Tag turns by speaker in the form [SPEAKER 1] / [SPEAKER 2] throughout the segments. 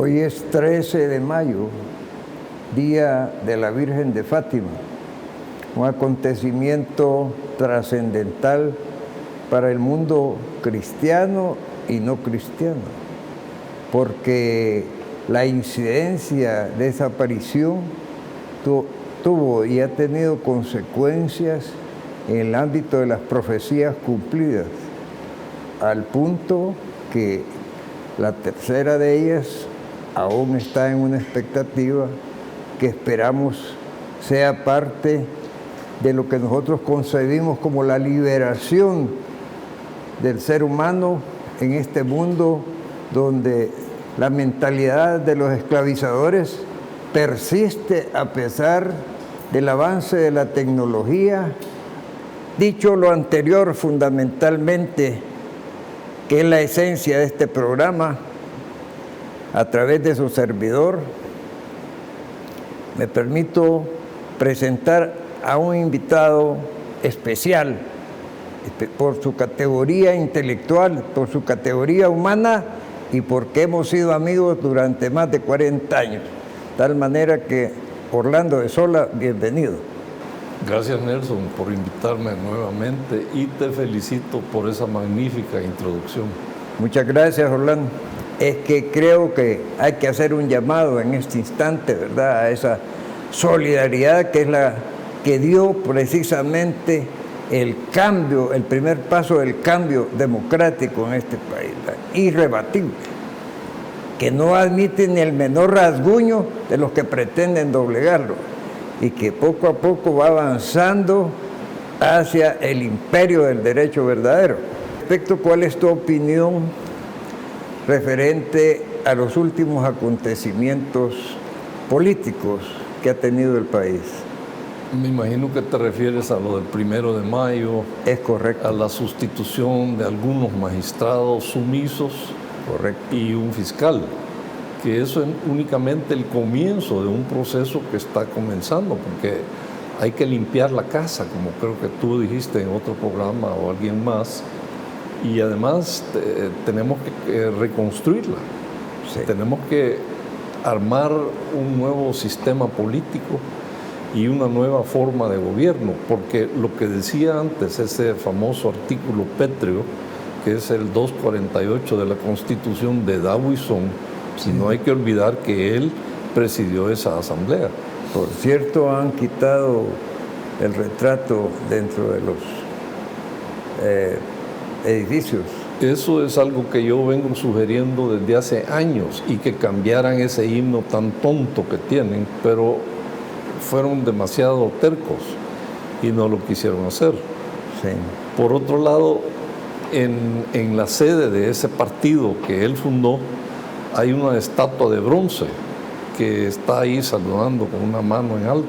[SPEAKER 1] Hoy es 13 de mayo, Día de la Virgen de Fátima, un acontecimiento trascendental para el mundo cristiano y no cristiano, porque la incidencia de esa aparición tuvo y ha tenido consecuencias en el ámbito de las profecías cumplidas, al punto que la tercera de ellas aún está en una expectativa que esperamos sea parte de lo que nosotros concebimos como la liberación del ser humano en este mundo donde la mentalidad de los esclavizadores persiste a pesar del avance de la tecnología. Dicho lo anterior, fundamentalmente, que es la esencia de este programa, a través de su servidor, me permito presentar a un invitado especial por su categoría intelectual, por su categoría humana y porque hemos sido amigos durante más de 40 años. De tal manera que, Orlando de Sola, bienvenido.
[SPEAKER 2] Gracias, Nelson, por invitarme nuevamente y te felicito por esa magnífica introducción.
[SPEAKER 1] Muchas gracias, Orlando. Es que creo que hay que hacer un llamado en este instante, ¿verdad?, a esa solidaridad que es la que dio precisamente el cambio, el primer paso del cambio democrático en este país, irrebatible, que no admite ni el menor rasguño de los que pretenden doblegarlo y que poco a poco va avanzando hacia el imperio del derecho verdadero. Respecto, ¿cuál es tu opinión referente a los últimos acontecimientos políticos que ha tenido el país?
[SPEAKER 2] Me imagino que te refieres a lo del 1 de mayo.
[SPEAKER 1] Es correcto.
[SPEAKER 2] A la sustitución de algunos magistrados sumisos.
[SPEAKER 1] Correcto.
[SPEAKER 2] Y un fiscal, que eso es únicamente el comienzo de un proceso que está comenzando, porque hay que limpiar la casa, como creo que tú dijiste en otro programa o alguien más, y además tenemos que reconstruirla. Sí. Tenemos que armar un nuevo sistema político y una nueva forma de gobierno, porque lo que decía antes ese famoso artículo pétreo, que es el 248 de la Constitución de Dawison, sí, no hay que olvidar que él presidió esa asamblea.
[SPEAKER 1] Por cierto, han quitado el retrato dentro de los edificios.
[SPEAKER 2] Eso es algo que yo vengo sugiriendo desde hace años, y que cambiaran ese himno tan tonto que tienen, pero fueron demasiado tercos y no lo quisieron hacer.
[SPEAKER 1] Sí.
[SPEAKER 2] Por otro lado, en la sede de ese partido que él fundó hay una estatua de bronce que está ahí saludando con una mano en alto.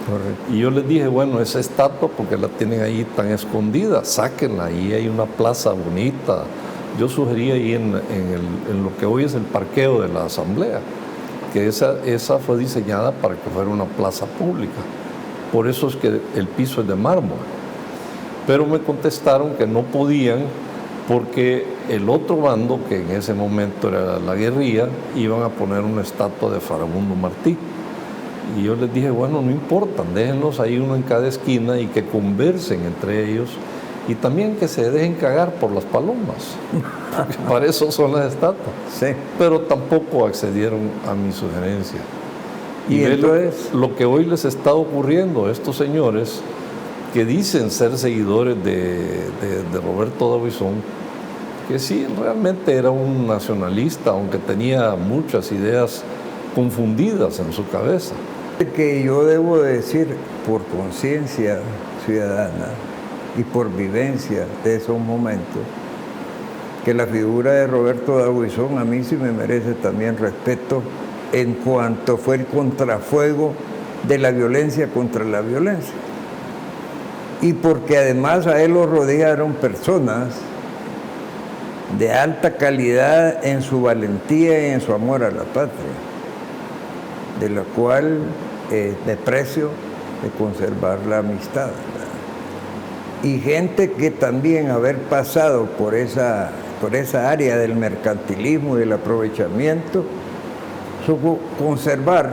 [SPEAKER 1] Correcto.
[SPEAKER 2] Y yo les dije, bueno, esa estatua, porque la tienen ahí tan escondida, sáquenla, ahí hay una plaza bonita. Yo sugerí ahí en lo que hoy es el parqueo de la asamblea, que esa fue diseñada para que fuera una plaza pública. Por eso es que el piso es de mármol. Pero me contestaron que no podían, porque el otro bando, que en ese momento era la guerrilla, iban a poner una estatua de Farabundo Martí. Y yo les dije, bueno, no importa, déjenlos ahí uno en cada esquina y que conversen entre ellos, y también que se dejen cagar por las palomas, porque para eso son las estatuas.
[SPEAKER 1] Sí.
[SPEAKER 2] Pero tampoco accedieron a mi sugerencia.
[SPEAKER 1] Y entonces,
[SPEAKER 2] lo que hoy les está ocurriendo a estos señores que dicen ser seguidores de Roberto Dawison, que sí, realmente era un nacionalista, aunque tenía muchas ideas confundidas en su cabeza.
[SPEAKER 1] Que yo debo decir, por conciencia ciudadana y por vivencia de esos momentos, que la figura de Roberto Dawison a mí sí me merece también respeto en cuanto fue el contrafuego de la violencia contra la violencia. Y porque además a él lo rodearon personas de alta calidad en su valentía y en su amor a la patria, de la cual me precio de conservar la amistad, ¿verdad? Y gente que también haber pasado por esa área del mercantilismo y del aprovechamiento, conservar,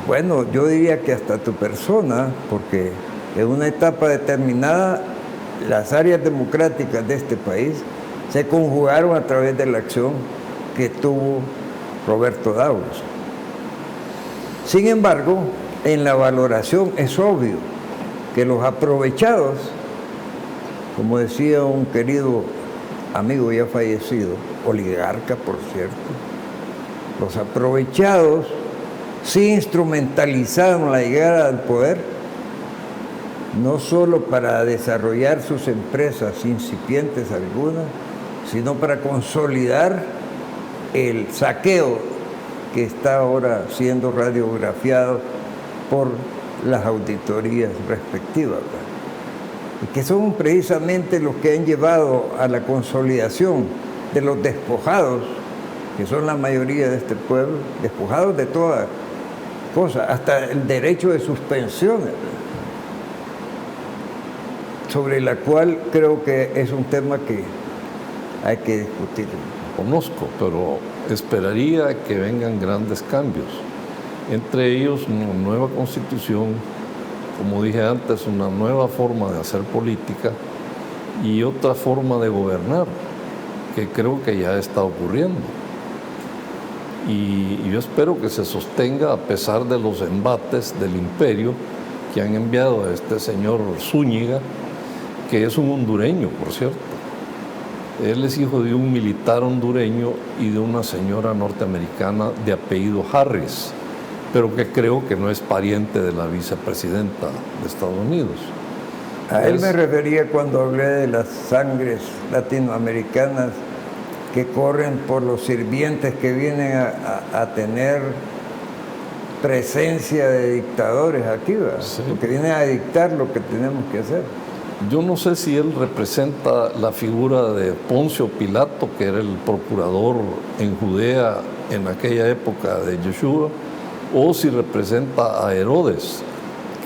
[SPEAKER 1] bueno, yo diría que hasta tu persona, porque en una etapa determinada las áreas democráticas de este país se conjugaron a través de la acción que tuvo Roberto Dawes. Sin embargo, en la valoración es obvio que los aprovechados, como decía un querido amigo ya fallecido, oligarca por cierto, los aprovechados sí instrumentalizaron la llegada al poder, no solo para desarrollar sus empresas incipientes algunas, sino para consolidar el saqueo que está ahora siendo radiografiado por las auditorías respectivas, y que son precisamente los que han llevado a la consolidación de los despojados, que son la mayoría de este pueblo, despojados de toda cosa, hasta el derecho de suspensión, sobre la cual creo que es un tema que hay que discutir.
[SPEAKER 2] Conozco, pero esperaría que vengan grandes cambios, entre ellos una nueva constitución, como dije antes, una nueva forma de hacer política y otra forma de gobernar, que creo que ya está ocurriendo. Y yo espero que se sostenga a pesar de los embates del imperio que han enviado a este señor Zúñiga, que es un hondureño, por cierto. Él es hijo de un militar hondureño y de una señora norteamericana de apellido Harris, pero que creo que no es pariente de la vicepresidenta de Estados Unidos.
[SPEAKER 1] A él me refería cuando hablé de las sangres latinoamericanas que corren por los sirvientes que vienen a tener presencia de dictadores aquí, ¿verdad? Sí. Porque vienen a dictar lo que tenemos que hacer.
[SPEAKER 2] Yo no sé si él representa la figura de Poncio Pilato, que era el procurador en Judea en aquella época de Yeshua, o si representa a Herodes,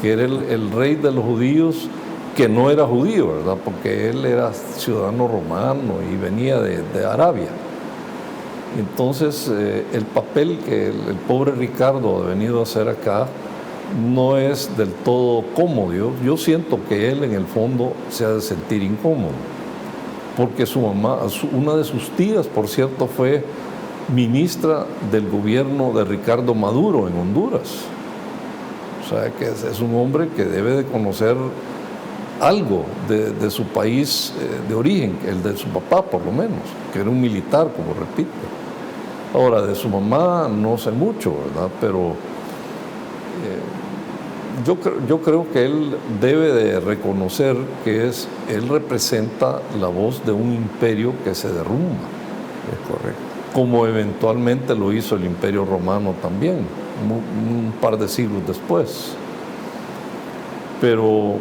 [SPEAKER 2] que era el rey de los judíos, que no era judío, ¿verdad? Porque él era ciudadano romano y venía de Arabia. Entonces, el papel que el pobre Ricardo ha venido a hacer acá no es del todo cómodo. Yo siento que él en el fondo se ha de sentir incómodo, porque su mamá, una de sus tías, por cierto, fue ministra del gobierno de Ricardo Maduro en Honduras. O sea, que es un hombre que debe de conocer algo de su país de origen, el de su papá por lo menos, que era un militar, como repito. Ahora, de su mamá no sé mucho, ¿verdad? Pero yo creo que él debe de reconocer que él representa la voz de un imperio que se derrumba.
[SPEAKER 1] Es correcto. Como
[SPEAKER 2] eventualmente lo hizo el Imperio Romano también, un par de siglos después. Pero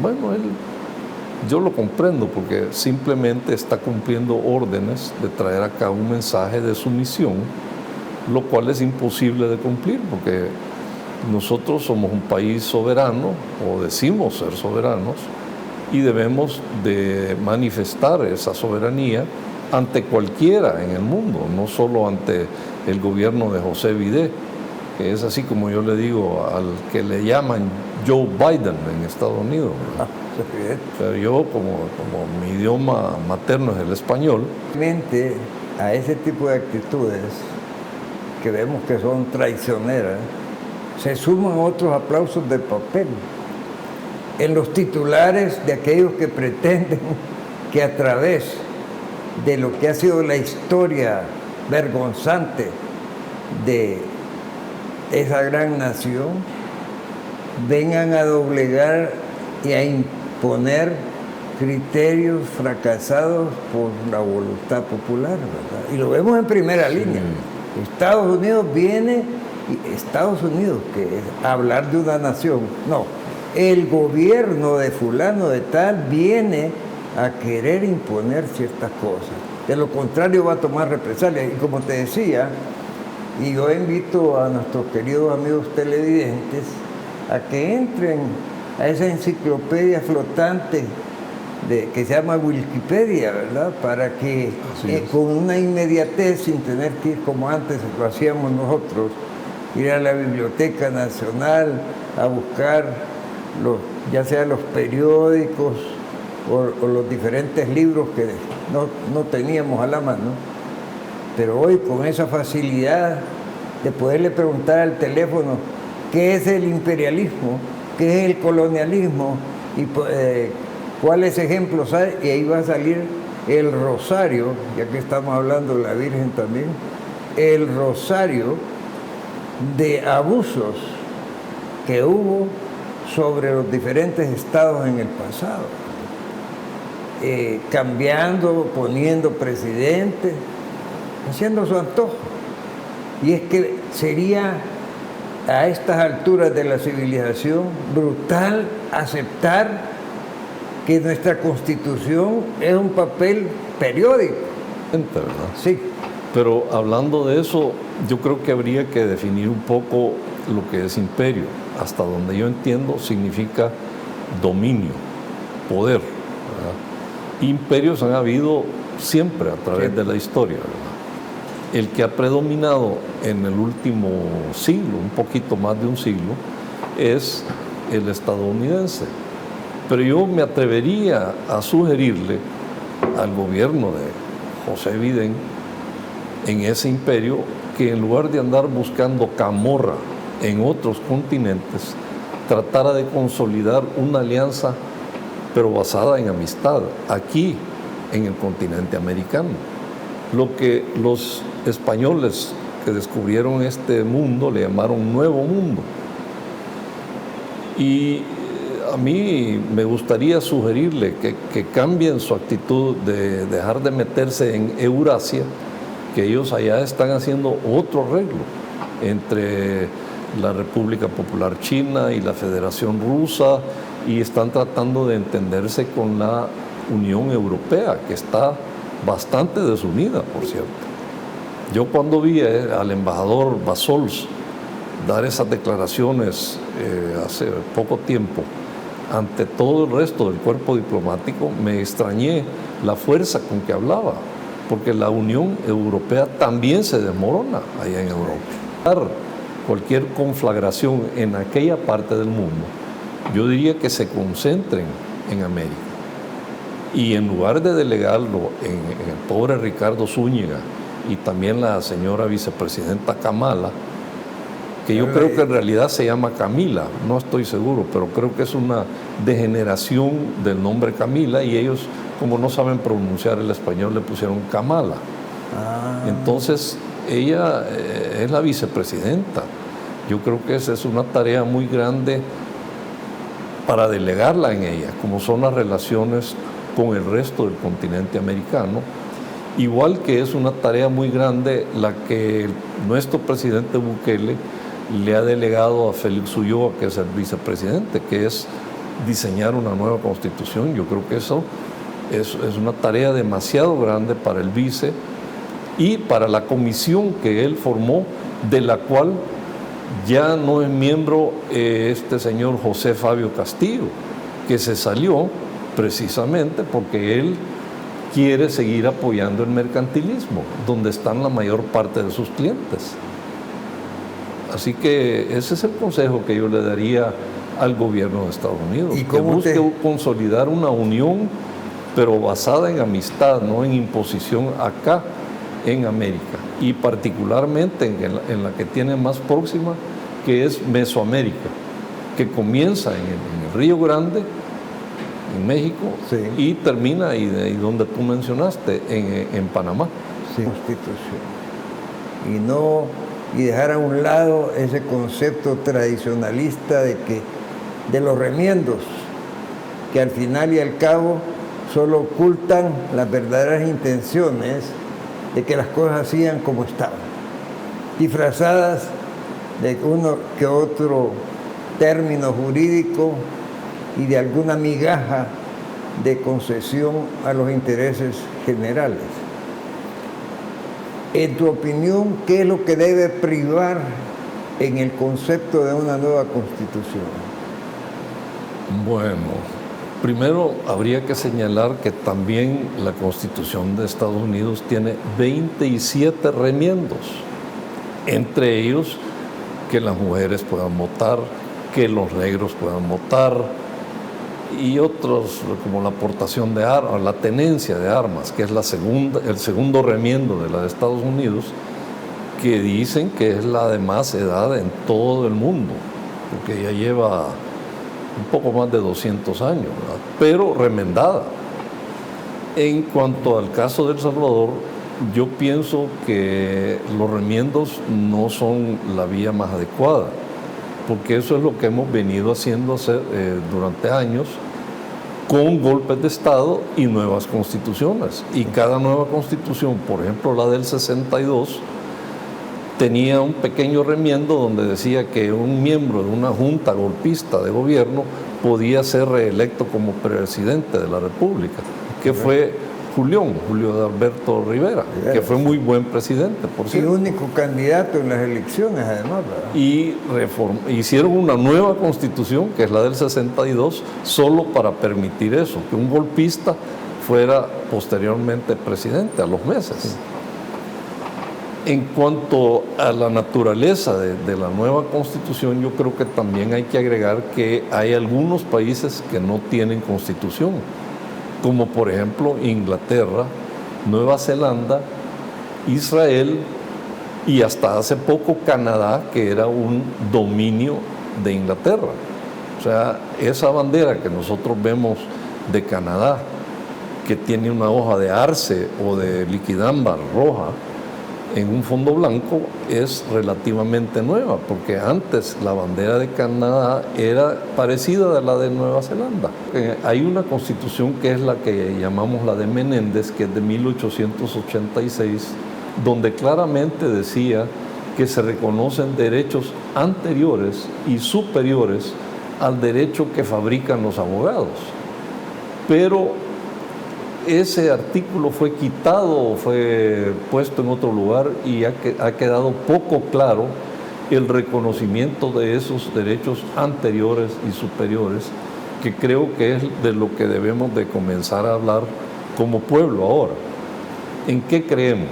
[SPEAKER 2] bueno, yo lo comprendo porque simplemente está cumpliendo órdenes de traer acá un mensaje de sumisión, lo cual es imposible de cumplir porque nosotros somos un país soberano, o decimos ser soberanos, y debemos de manifestar esa soberanía ante cualquiera en el mundo, no solo ante el gobierno de José Bidé, que es así como yo le digo al que le llaman Joe Biden en Estados Unidos. Pero yo, como mi idioma materno es el español.
[SPEAKER 1] A ese tipo de actitudes que vemos que son traicioneras, se suman otros aplausos de papel en los titulares de aquellos que pretenden que a través de lo que ha sido la historia vergonzante de esa gran nación, vengan a doblegar y a imponer criterios fracasados por la voluntad popular, ¿verdad? Y lo vemos en primera línea. Estados Unidos, que es hablar de una nación, no, el gobierno de fulano de tal viene a querer imponer ciertas cosas. De lo contrario va a tomar represalias. Y como te decía, y yo invito a nuestros queridos amigos televidentes a que entren a esa enciclopedia flotante que se llama Wikipedia, ¿verdad? Para que con una inmediatez, sin tener que ir como antes lo hacíamos nosotros, ir a la Biblioteca Nacional a buscar ya sea los periódicos o los diferentes libros que no teníamos a la mano, pero hoy con esa facilidad de poderle preguntar al teléfono qué es el imperialismo, qué es el colonialismo y cuáles ejemplos hay, y ahí va a salir el rosario, ya que estamos hablando de la Virgen también, el rosario de abusos que hubo sobre los diferentes estados en el pasado, cambiando, poniendo presidentes, haciendo su antojo. Y es que sería a estas alturas de la civilización brutal aceptar que nuestra Constitución es un papel periódico.
[SPEAKER 2] ¿Verdad?
[SPEAKER 1] Sí.
[SPEAKER 2] Pero hablando de eso, yo creo que habría que definir un poco lo que es imperio. Hasta donde yo entiendo, significa dominio, poder, ¿verdad? Imperios han habido siempre a través de la historia, ¿verdad? El que ha predominado en el último siglo, un poquito más de un siglo, es el estadounidense. Pero yo me atrevería a sugerirle al gobierno de José Biden en ese imperio que en lugar de andar buscando camorra en otros continentes, tratara de consolidar una alianza, pero basada en amistad, aquí en el continente americano. Lo que los españoles que descubrieron este mundo le llamaron Nuevo Mundo. Y a mí me gustaría sugerirle que cambien su actitud de dejar de meterse en Eurasia, que ellos allá están haciendo otro arreglo entre la República Popular China y la Federación Rusa, y están tratando de entenderse con la Unión Europea, que está bastante desunida, por cierto. Yo cuando vi al embajador Bassols dar esas declaraciones hace poco tiempo ante todo el resto del cuerpo diplomático, me extrañé la fuerza con que hablaba, porque la Unión Europea también se desmorona allá en Europa. Cualquier conflagración en aquella parte del mundo, yo diría que se concentren en América. Y en lugar de delegarlo en el pobre Ricardo Zúñiga y también la señora vicepresidenta Kamala, que yo creo que en realidad se llama Camila, no estoy seguro, pero creo que es una degeneración del nombre Camila, y ellos, como no saben pronunciar el español, le pusieron Kamala. Entonces, ella es la vicepresidenta. Yo creo que esa es una tarea muy grande para delegarla en ella, como son las relaciones con el resto del continente americano, igual que es una tarea muy grande la que nuestro presidente Bukele le ha delegado a Félix Ulloa, que es el vicepresidente, que es diseñar una nueva constitución. Yo creo que eso es una tarea demasiado grande para el vice y para la comisión que él formó, de la cual ya no es miembro este señor José Fabio Castillo, que se salió precisamente porque él quiere seguir apoyando el mercantilismo, donde están la mayor parte de sus clientes. Así que ese es el consejo que yo le daría al gobierno de Estados Unidos, que busque consolidar una unión, pero basada en amistad, no en imposición acá en América, y particularmente en la que tiene más próxima, que es Mesoamérica, que comienza en el Río Grande, en México, sí, y termina y donde tú mencionaste, en Panamá.
[SPEAKER 1] Sí. Constitución. Y dejar a un lado ese concepto tradicionalista de los remiendos, que al final y al cabo solo ocultan las verdaderas intenciones de que las cosas sigan como estaban, disfrazadas de uno que otro término jurídico y de alguna migaja de concesión a los intereses generales. En tu opinión, ¿qué es lo que debe privar en el concepto de una nueva constitución?
[SPEAKER 2] Bueno, Primero, habría que señalar que también la Constitución de Estados Unidos tiene 27 remiendos, entre ellos que las mujeres puedan votar, que los negros puedan votar, y otros como la aportación de armas, la tenencia de armas, que es el segundo remiendo de la de Estados Unidos, que dicen que es la de más edad en todo el mundo, porque ya lleva un poco más de 200 años, ¿verdad? Pero remendada. En cuanto al caso de El Salvador, yo pienso que los remiendos no son la vía más adecuada, porque eso es lo que hemos venido haciendo durante años, con golpes de Estado y nuevas constituciones. Y cada nueva constitución, por ejemplo la del 62, tenía un pequeño remiendo donde decía que un miembro de una junta golpista de gobierno podía ser reelecto como presidente de la República, que fue Julio de Alberto Rivera, que fue muy buen presidente, por cierto.
[SPEAKER 1] Y único candidato en las elecciones, además, ¿verdad?
[SPEAKER 2] Y hicieron una nueva constitución, que es la del 62, solo para permitir eso, que un golpista fuera posteriormente presidente a los meses. Sí. En cuanto a la naturaleza de la nueva constitución, yo creo que también hay que agregar que hay algunos países que no tienen constitución, como por ejemplo Inglaterra, Nueva Zelanda, Israel y hasta hace poco Canadá, que era un dominio de Inglaterra. O sea, esa bandera que nosotros vemos de Canadá, que tiene una hoja de arce o de liquidámbar roja en un fondo blanco, es relativamente nueva, porque antes la bandera de Canadá era parecida a la de Nueva Zelanda. Hay una constitución que es la que llamamos la de Menéndez, que es de 1886, donde claramente decía que se reconocen derechos anteriores y superiores al derecho que fabrican los abogados. Pero ese artículo fue quitado, fue puesto en otro lugar y ha quedado poco claro el reconocimiento de esos derechos anteriores y superiores, que creo que es de lo que debemos de comenzar a hablar como pueblo ahora. ¿En qué creemos?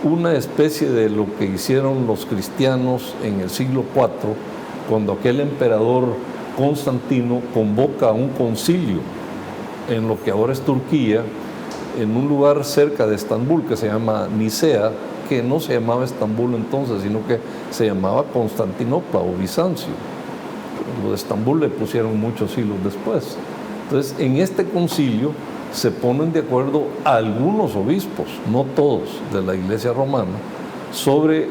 [SPEAKER 2] Una especie de lo que hicieron los cristianos en el siglo IV, cuando aquel emperador Constantino convoca a un concilio en lo que ahora es Turquía, en un lugar cerca de Estambul que se llama Nicea, que no se llamaba Estambul entonces, sino que se llamaba Constantinopla o Bizancio. Lo de Estambul le pusieron muchos siglos después. Entonces, en este concilio se ponen de acuerdo algunos obispos, no todos, de la Iglesia romana, sobre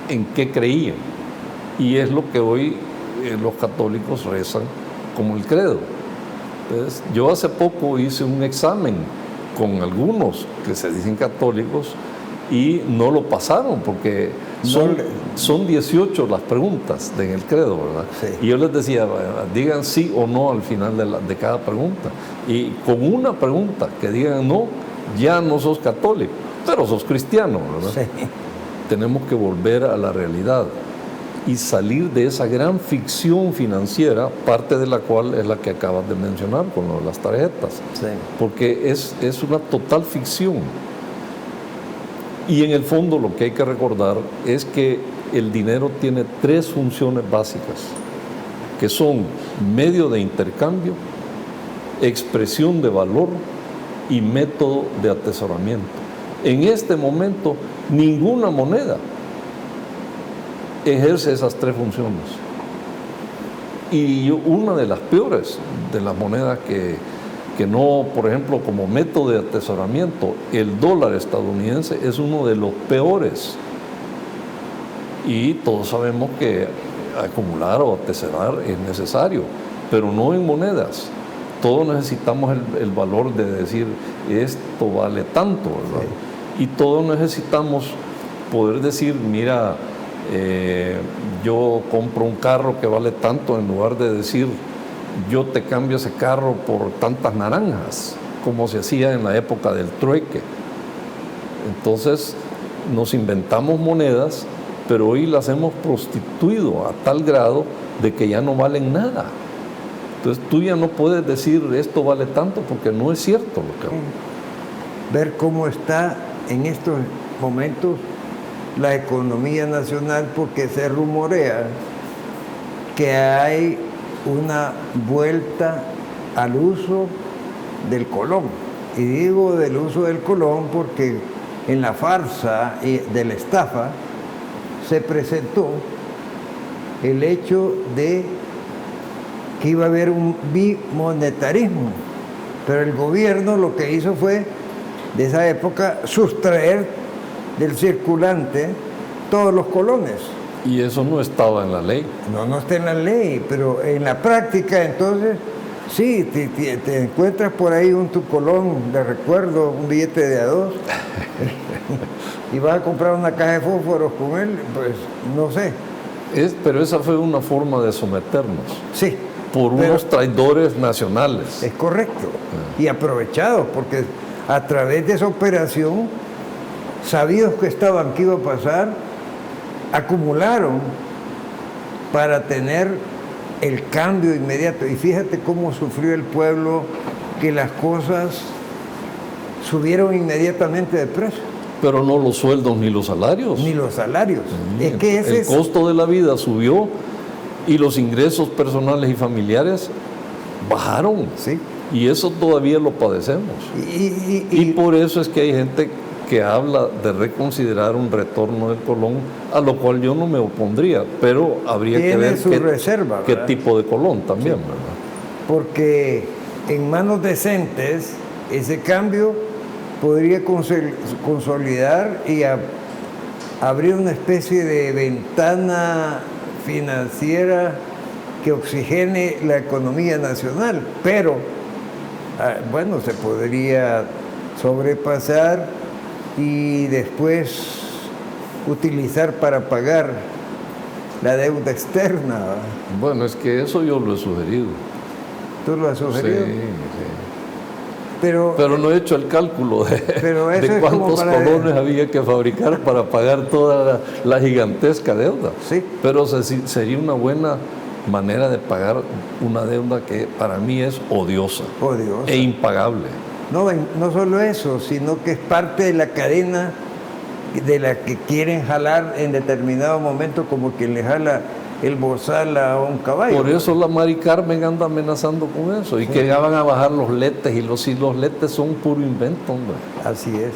[SPEAKER 2] en qué creían. Y es lo que hoy los católicos rezan como el credo. Entonces, yo hace poco hice un examen con algunos que se dicen católicos y no lo pasaron porque son 18 las preguntas en el credo, ¿verdad? Sí. Y yo les decía, digan sí o no al final de cada pregunta. Y con una pregunta que digan no, ya no sos católico, pero sos cristiano, ¿verdad? Sí. Tenemos que volver a la realidad y salir de esa gran ficción financiera, parte de la cual es la que acabas de mencionar con lo de las tarjetas. Sí. Porque es una total ficción. Y en el fondo lo que hay que recordar es que el dinero tiene tres funciones básicas, que son medio de intercambio, expresión de valor y método de atesoramiento. En este momento, ninguna moneda ejerce esas tres funciones. Y una de las peores de las monedas que no, por ejemplo, como método de atesoramiento, el dólar estadounidense es uno de los peores. Y todos sabemos que acumular o atesorar es necesario, pero no en monedas. Todos necesitamos el valor de decir, esto vale tanto, ¿verdad? Sí. Y todos necesitamos poder decir, mira, yo compro un carro que vale tanto, en lugar de decir yo te cambio ese carro por tantas naranjas, como se hacía en la época del trueque. Entonces nos inventamos monedas, pero hoy las hemos prostituido a tal grado de que ya no valen nada. Entonces tú ya no puedes decir esto vale tanto porque no es cierto lo que...
[SPEAKER 1] Ver cómo está en estos momentos la economía nacional, porque se rumorea que hay una vuelta al uso del colón. Y digo del uso del colón porque en la farsa de la estafa se presentó el hecho de que iba a haber un bimonetarismo, pero el gobierno lo que hizo fue, de esa época, sustraer del circulante todos los colones.
[SPEAKER 2] Y eso no estaba en la ley.
[SPEAKER 1] No está en la ley, pero en la práctica entonces, sí, te encuentras por ahí tu colón de recuerdo, un billete de A2, y vas a comprar una caja de fósforos con él, pues no sé.
[SPEAKER 2] Pero esa fue una forma de someternos.
[SPEAKER 1] Sí.
[SPEAKER 2] Por unos traidores nacionales.
[SPEAKER 1] Es correcto. Y aprovechados, porque a través de esa operación, sabidos que iba a pasar, acumularon para tener el cambio inmediato. Y fíjate cómo sufrió el pueblo, que las cosas subieron inmediatamente de precio.
[SPEAKER 2] Pero no los sueldos ni los salarios.
[SPEAKER 1] Ni los salarios. Es que
[SPEAKER 2] el costo de la vida subió y los ingresos personales y familiares bajaron.
[SPEAKER 1] Sí.
[SPEAKER 2] Y eso todavía lo padecemos. Y por eso es que hay gente que habla de reconsiderar un retorno del colón, a lo cual yo no me opondría, pero habría que ver qué tipo de colón también, sí. ¿Verdad?
[SPEAKER 1] Porque en manos decentes ese cambio podría consolidar y abrir una especie de ventana financiera que oxigene la economía nacional, pero bueno, se podría sobrepasar y después utilizar para pagar la deuda externa.
[SPEAKER 2] Bueno, es que eso yo lo he sugerido.
[SPEAKER 1] ¿Tú lo has sugerido?
[SPEAKER 2] Sí.
[SPEAKER 1] Pero
[SPEAKER 2] no he hecho el cálculo de cuántos colones había que fabricar para pagar toda la gigantesca deuda.
[SPEAKER 1] Sí.
[SPEAKER 2] Pero sería una buena manera de pagar una deuda que para mí es odiosa. E impagable.
[SPEAKER 1] No solo eso, sino que es parte de la cadena de la que quieren jalar en determinado momento, como quien le jala el bozal a un caballo.
[SPEAKER 2] Por eso la Mari Carmen anda amenazando con eso, y que ya van a bajar los letes, y los letes son puro invento, hombre.
[SPEAKER 1] Así es.